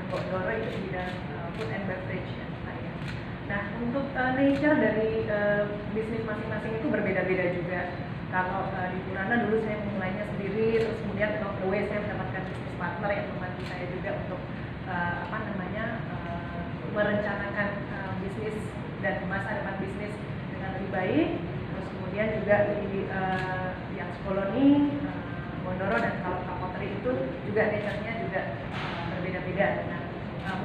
Bondoro itu di bidang food and beverage ya saya. Nah untuk nature dari bisnis masing-masing itu berbeda-beda juga. Kalau di Purana dulu saya mulainya sendiri, terus kemudian along the way saya mendapatkan bisnis partner yang membantu saya juga untuk merencanakan bisnis dan masa depan bisnis dengan lebih baik. Terus kemudian juga di yang Koloni, Bondoro dan kalau Kapotri itu juga nature-nya juga berbeda-beda. Nah,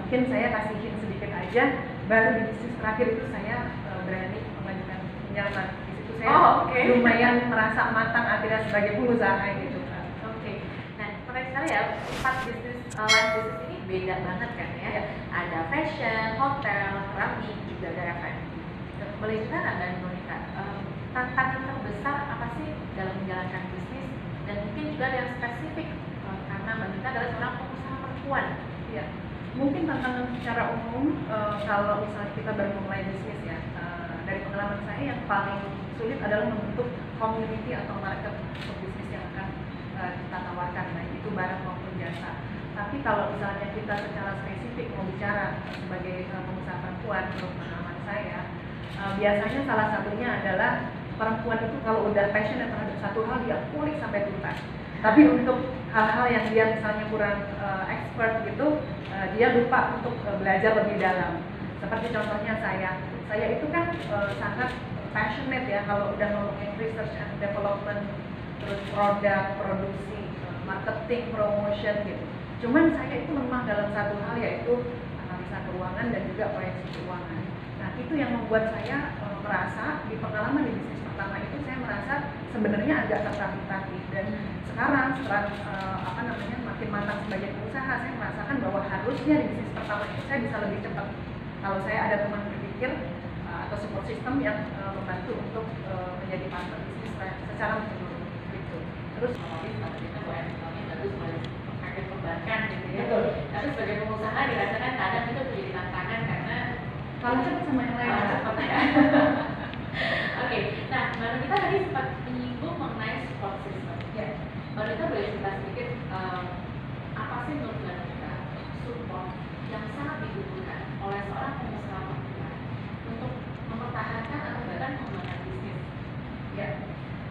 mungkin saya kasihin sedikit aja. Baru di bisnis terakhir itu saya berani mengajukan pinjaman. Di situ saya lumayan merasa matang akhirnya sebagai pengusaha gitu. Oke. Nah, menarik sekali ya, 4 bisnis line bisnis ini beda banget kan ya. Ada fashion, hotel, keramik, juga ada F&B. Boleh cerita nggak Mbak Monica, tantangan terbesar apa sih dalam menjalankan bisnis, dan mungkin juga ada yang spesifik karena Mbak Monica adalah seorang pengusaha perempuan. Ya, mungkin tantangan secara umum kalau misalnya kita baru memulai bisnis ya, dari pengalaman saya yang paling sulit adalah membentuk community atau market untuk bisnis yang akan kita tawarkan, nah itu barang maupun jasa. Tapi kalau misalnya kita secara spesifik mau bicara sebagai pengusaha perempuan, menurut pengalaman saya, biasanya salah satunya adalah perempuan itu kalau udah passionate terhadap satu hal dia kulik sampai tuntas. Tapi untuk hal-hal yang dia misalnya kurang expert gitu, dia lupa untuk belajar lebih dalam. Seperti contohnya saya itu kan sangat passionate ya kalau udah ngomongin research and development, terus produk, produksi, marketing, promotion gitu. Cuman saya itu lemah dalam satu hal, yaitu analisa keuangan dan juga proyeksi keuangan. Nah itu yang membuat saya merasa di pengalaman di bisnis pertama itu saya merasa sebenarnya agak tertatih-tatih, dan sekarang setelah makin matang sebagai pengusaha, saya merasakan bahwa harusnya di bisnis pertama itu saya bisa lebih cepat kalau saya ada teman berpikir atau support system yang membantu untuk menjadi partner bisnis secara menyeluruh gitu. Terus kita boleh bagus pakai perbankan gitu ya. Tapi sebagai pengusaha dirasakan kadang itu menjadi tantangan karena kalau cepat sama yang lain cepat ya. Oke, nah Mbak kita tadi sempat menyinggung mengenai support system. Ya. Mbak kita boleh cerita sedikit apa sih menurut Mbak kita support yang sangat dibutuhkan oleh seorang pengusaha perempuan untuk mempertahankan atau bahkan mengembangkan bisnis? Ya,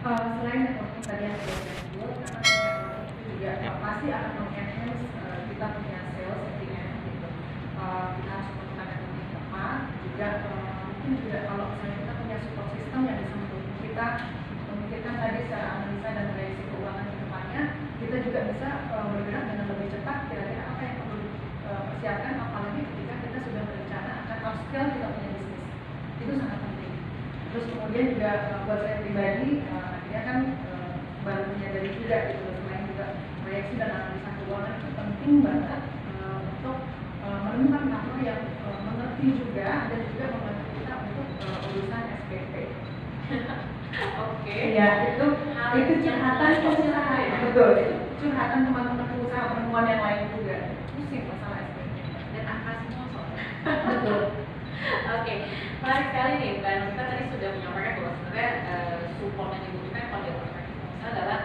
selain networking tadi yang sudah saya sebut, karena networking itu juga pasti akan mengenhance kita punya sales settingan gitu. Kita harus melakukan networking yang tepat, juga mungkin juga kalau misalnya kita punya support system yang bisa mendukung kita memikirkan tadi secara analisa dan proyeksi keuangan ke depannya, kita juga bisa bergerak dengan lebih cepat kira-kira apa yang perlu persiapkan, apalagi ketika kita sudah berencana akan upscale kita punya bisnis. Itu sangat penting. Terus kemudian juga buat saya pribadi, dia kan baru menyadari juga gitu, selain juga proyeksi dan analisa keuangan itu penting banget untuk menemukan partner yang mengerti juga dan juga membantu kita untuk urusan SPP. Oke. Ya itu curhatan pengusaha ya. Betul, itu curhatan teman-teman pengusaha perempuan yang lain juga. Pusing masalah SPP Dan angka semua soalnya. Betul. Oke, menarik sekali nih Mbak Nurita tadi sudah menyampaikan bahwa sebenarnya support yang dibutuhkan pada perspektif pengusaha adalah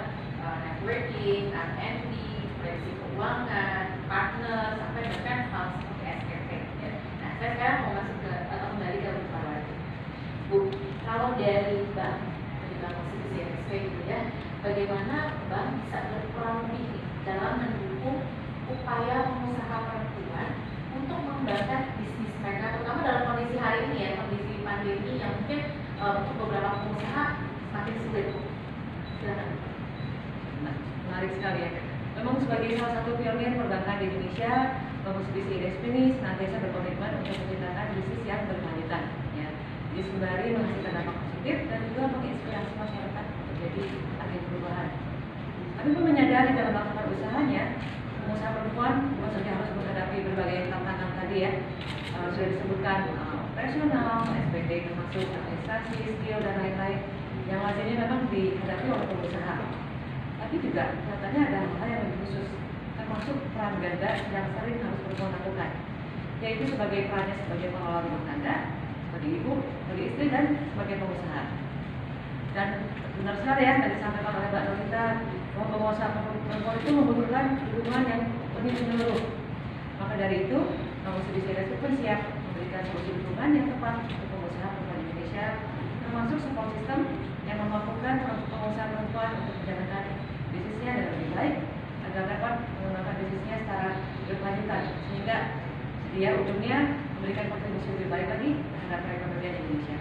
networking, R&D, proyeksi keuangan, partner, sampai bahkan hal seperti SPP. Ya. Nah, saya sekarang mau masuk ke atau kembali ke Bu lagi. Bu, kalau dari bank konstitusi SP gitu ya, bagaimana bank bisa berperan lebih dalam mendukung upaya pengusaha perempuan untuk mengembangkan bisnis mereka, terutama dalam kondisi hari ini ya, kondisi pandemi yang mungkin untuk beberapa pengusaha semakin sulit. Silakan. Menarik sekali ya. Memang sebagai salah satu pionir perbankan di Indonesia, Bank Konstitusi IDSP ini senantiasa berkomitmen untuk menciptakan bisnis yang berkelanjutan. Ya. Jadi sembari menghasilkan dampak positif dan juga menginspirasi masyarakat untuk jadi agen perubahan. Kami pun menyadari dalam melakukan usahanya, pengusaha perempuan bukan saja harus menghadapi berbagai tantangan tadi ya, sudah disebutkan operasional, SPD termasuk administrasi, skill dan lain-lain yang lazimnya memang dihadapi oleh pengusaha. Tapi juga katanya ada hal-hal yang lebih khusus, termasuk peran ganda yang sering harus perempuan lakukan, yaitu sebagai perannya sebagai pengelola rumah tangga, sebagai ibu, sebagai istri dan sebagai pengusaha. Dan benar sekali ya tadi disampaikan oleh Mbak Nurita bahwa pengusaha perempuan itu membutuhkan dukungan yang lebih menyeluruh. Maka dari itu, Musibisi RSP pun siap memberikan solusi dukungan yang tepat untuk pengusaha perempuan Indonesia, termasuk support system yang memampukan pengusaha perempuan untuk menjalankan bisnisnya dengan lebih baik agar dapat mengembangkan bisnisnya secara berkelanjutan, sehingga dia ujungnya memberikan kontribusi lebih baik lagi terhadap perekonomian Indonesia.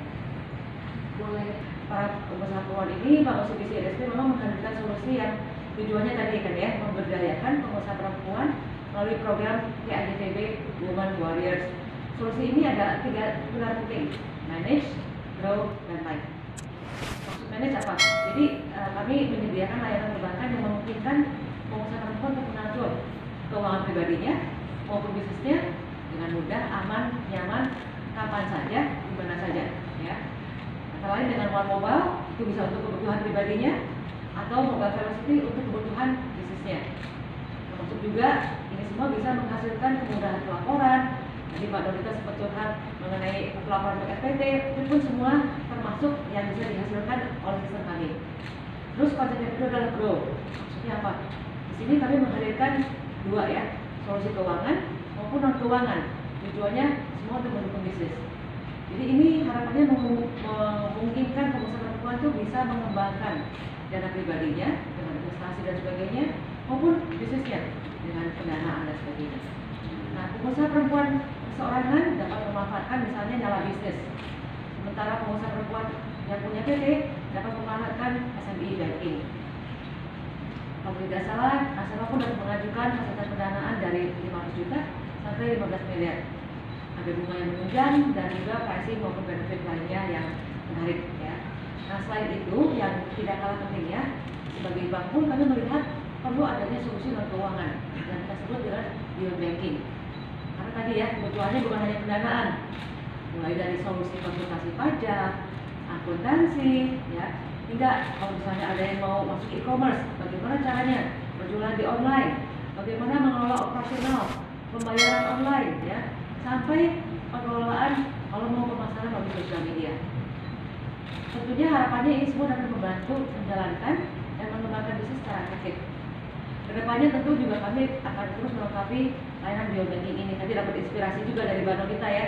Boleh. Para pengusaha perempuan ini, Bank Musibisi RSP memang menghadirkan solusi yang tujuannya tadi kan ya, memberdayakan pengusaha perempuan melalui program PAJTB Women Warriors. Solusi ini ada 3 pilar penting: manage, grow, dan live. Maksud manage apa? Jadi kami menyediakan layanan perbankan yang memungkinkan pengusaha perempuan untuk mengatur keuangan pribadinya maupun bisnisnya dengan mudah, aman, nyaman, kapan saja, di mana saja, ya. Antara lain dengan One Mobile, itu bisa untuk kebutuhan pribadinya, atau Mobile Velocity untuk kebutuhan bisnisnya. Termasuk juga ini semua bisa menghasilkan kemudahan pelaporan. Jadi Mbak Dorita sempat curhat mengenai pelaporan SPT, itu pun semua termasuk yang bisa dihasilkan oleh sistem kami. Terus konsep yang kedua adalah grow. Maksudnya apa? Di sini kami menghadirkan 2 ya, solusi keuangan maupun non keuangan. Tujuannya semua untuk mendukung bisnis. Jadi ini harapannya memungkinkan pengusaha perempuan itu bisa mengembangkan dana pribadinya dengan investasi dan sebagainya, maupun bisnisnya dengan pendanaan dan sebagainya. Nah, pengusaha perempuan seorangan dapat memanfaatkan misalnya nyala bisnis, sementara pengusaha perempuan yang punya PT dapat memanfaatkan SME banking. Kalau tidak salah, nasabah pun dapat mengajukan fasilitas pendanaan dari 500 juta sampai 15 miliar. Ada bunga yang menunjang dan juga pricing maupun benefit lainnya yang menarik ya. Nah, selain itu yang tidak kalah pentingnya, sebagai bank pun kami melihat perlu adanya solusi non keuangan yang kita sebut dengan beyond banking. Karena tadi ya, kebutuhannya bukan hanya pendanaan, mulai dari solusi konsultasi pajak, akuntansi, ya, hingga kalau misalnya ada yang mau masuk e-commerce, bagaimana caranya berjualan di online, bagaimana mengelola operasional, pembayaran online, ya, sampai pengelolaan kalau mau pemasaran melalui sosial media. Tentunya harapannya ini semua dapat membantu menjalankan dan mengembangkan bisnis secara efektif. Kedepannya tentu juga kami akan terus melengkapi layanan biobanking ini. Tadi dapat inspirasi juga dari Mbak Novita ya.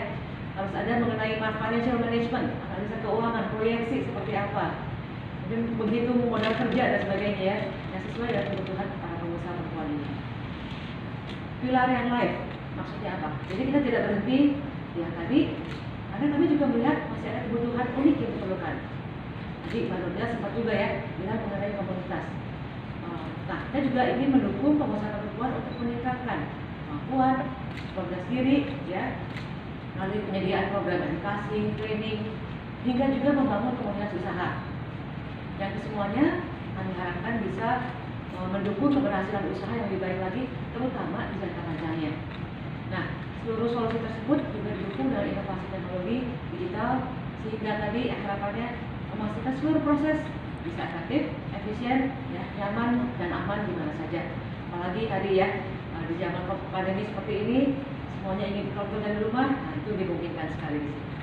Harus ada mengenai financial management, analisa keuangan, proyeksi seperti apa. Dan begitu modal kerja dan sebagainya ya, yang sesuai dengan kebutuhan para pengusaha perempuan ini. Pilar yang lain, maksudnya apa? Jadi kita tidak berhenti yang tadi, karena kami juga melihat masih ada kebutuhan unik yang diperlukan. Jadi Mbak Novita sempat juga ya bilang mengenai komunitas. Nah, kita juga ingin mendukung pengusaha perempuan untuk meningkatkan kemampuan, program diri, ya, melalui penyediaan program edukasi, training, hingga juga membangun komunitas usaha. Yang kesemuanya kami harapkan bisa mendukung keberhasilan usaha yang lebih baik lagi, terutama di jangka panjangnya. Nah, seluruh solusi tersebut juga didukung dari inovasi teknologi digital, sehingga tadi harapannya memastikan seluruh proses bisa efektif, efisien, ya, nyaman dan aman di mana saja. Apalagi tadi ya di zaman pandemi seperti ini semuanya ingin bekerja dari rumah, nah itu dimungkinkan sekali di sini.